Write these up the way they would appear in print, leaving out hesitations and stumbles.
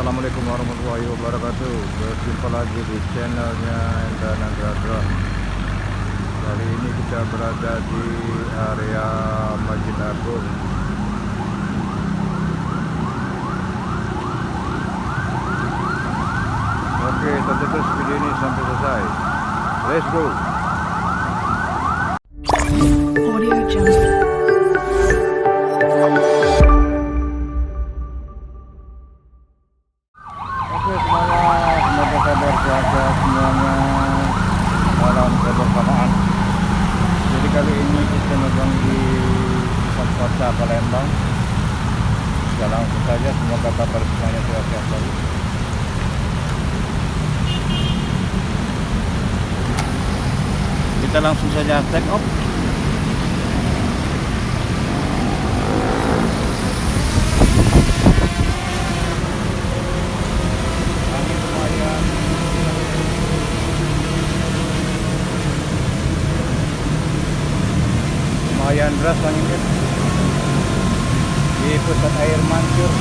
Assalamualaikum warahmatullahi wabarakatuh. Berjumpa lagi di channelnya Enda Nandra Drone. Kali ini kita berada di area Masjid Agung. Oke, tonton terus video ini sampai selesai. Let's go. Audio Jungle. Oke semuanya, semoga kabar sehat semuanya dalam kebersamaan. Jadi kali ini kita megang di pusat kota Palembang. Ya langsung saja, semoga kabar semuanya sehat-sehat selalu. Kita langsung saja take off. Lumayan deras anginnya di pusat air mancur.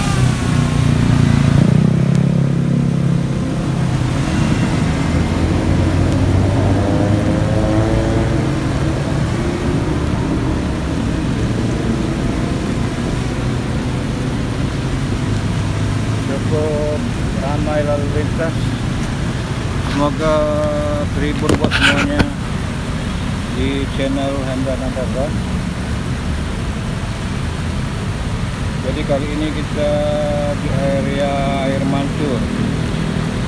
Cukup ramai lalu lintas. Semoga terhibur buat semuanya di channel Enda Nandra Drone. Jadi kali ini kita di area air mancur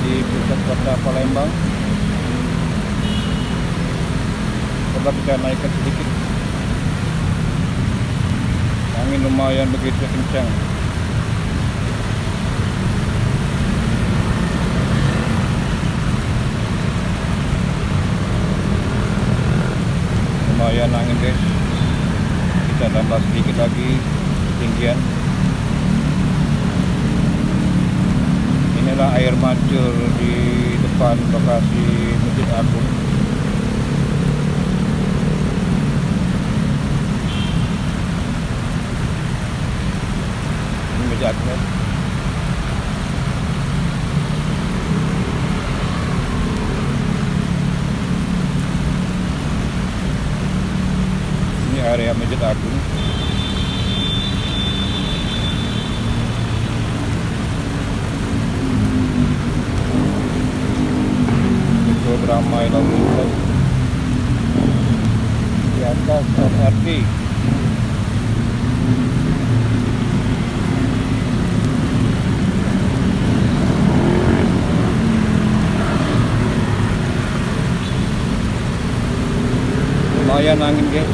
di pusat kota Palembang. Coba kita naikkan sedikit. Angin lumayan begitu kencang. Lumayan angin guys. Kita tambah sedikit lagi ketinggian. Inilah air mancur di depan lokasi Masjid Agung. Ini Masjid Agung. Ini area Masjid Agung. Ramai lalu lintas di atas RT. Lumayan angin guys.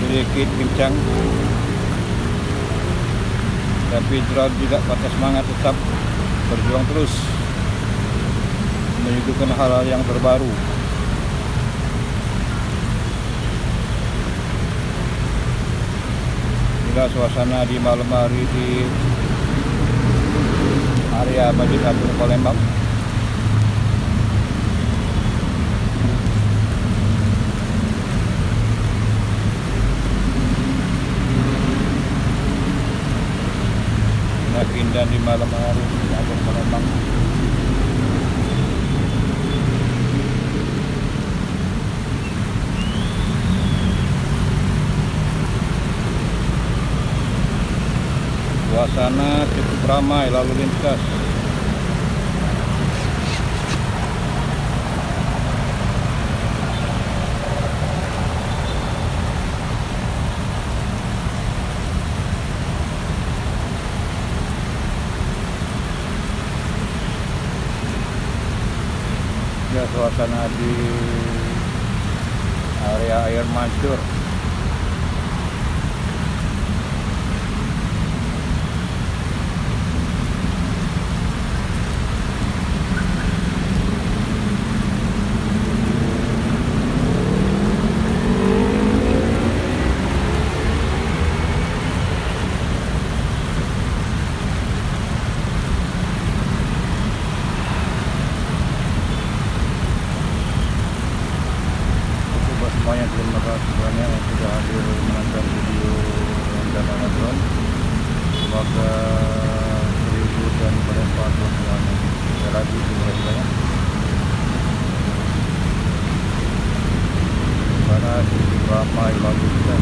Sedikit kencang. Tapi drone tidak patah semangat, tetap berjuang terus menyuguhkan hal-hal yang terbaru. Inilah suasana di malam hari di area Masjid Agung Palembang. Indah di malam hari di Agung Palembang. Suasana cukup ramai lalu lintas. Ya, suasana di area air mancur. semuanya, terima kasih banyak keluarga Seribu dan Palembang semuanya. Sekali lagi terima kasih banyak. Karena ramai lagu kita.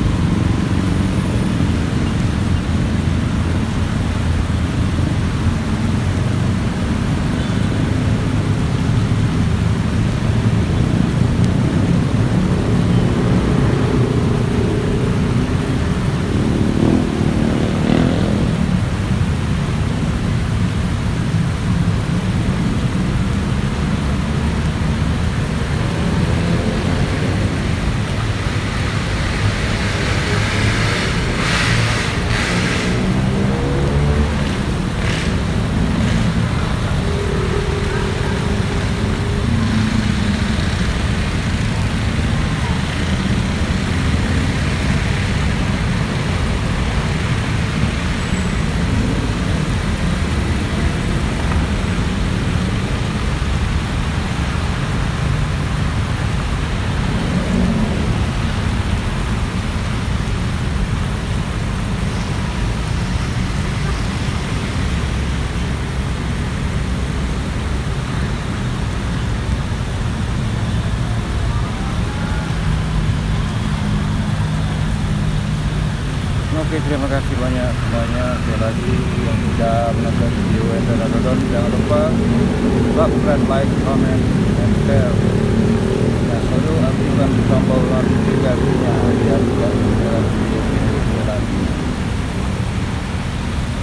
Oke, terima kasih banyak semuanya. Sekali lagi yang sudah menonton video Ender Adodon, jangan lupa subscribe, like, comment, and share. Dan selalu aktifkan tombol notifikasinya biar tidak ketinggalan video lagi.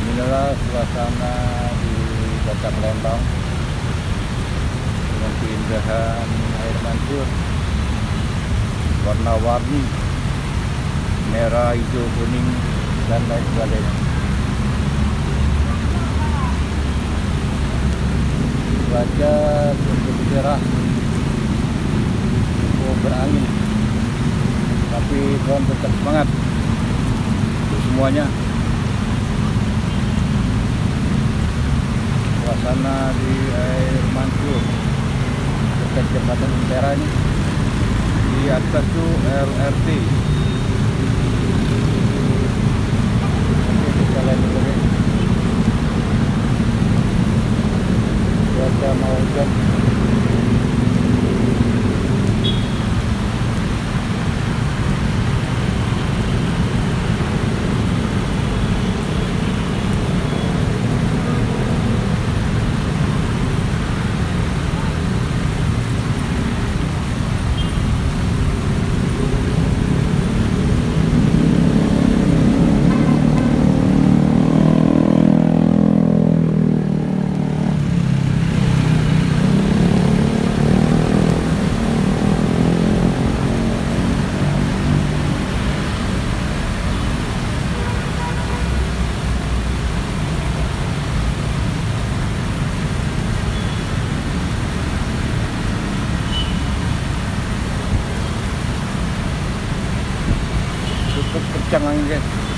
Inilah suasana di Kota Palembang dengan keindahan air mancur warna-warni, merah, hijau, kuning, dan lain sebagainya. Cuaca cukup cerah, cukup berangin, tapi kawan tetap semangat untuk semuanya. Suasana di air mancur dekat jembatan Lentera ini, di atas itu LRT. Cuaca mau hujan. Cukup kencang angin guys.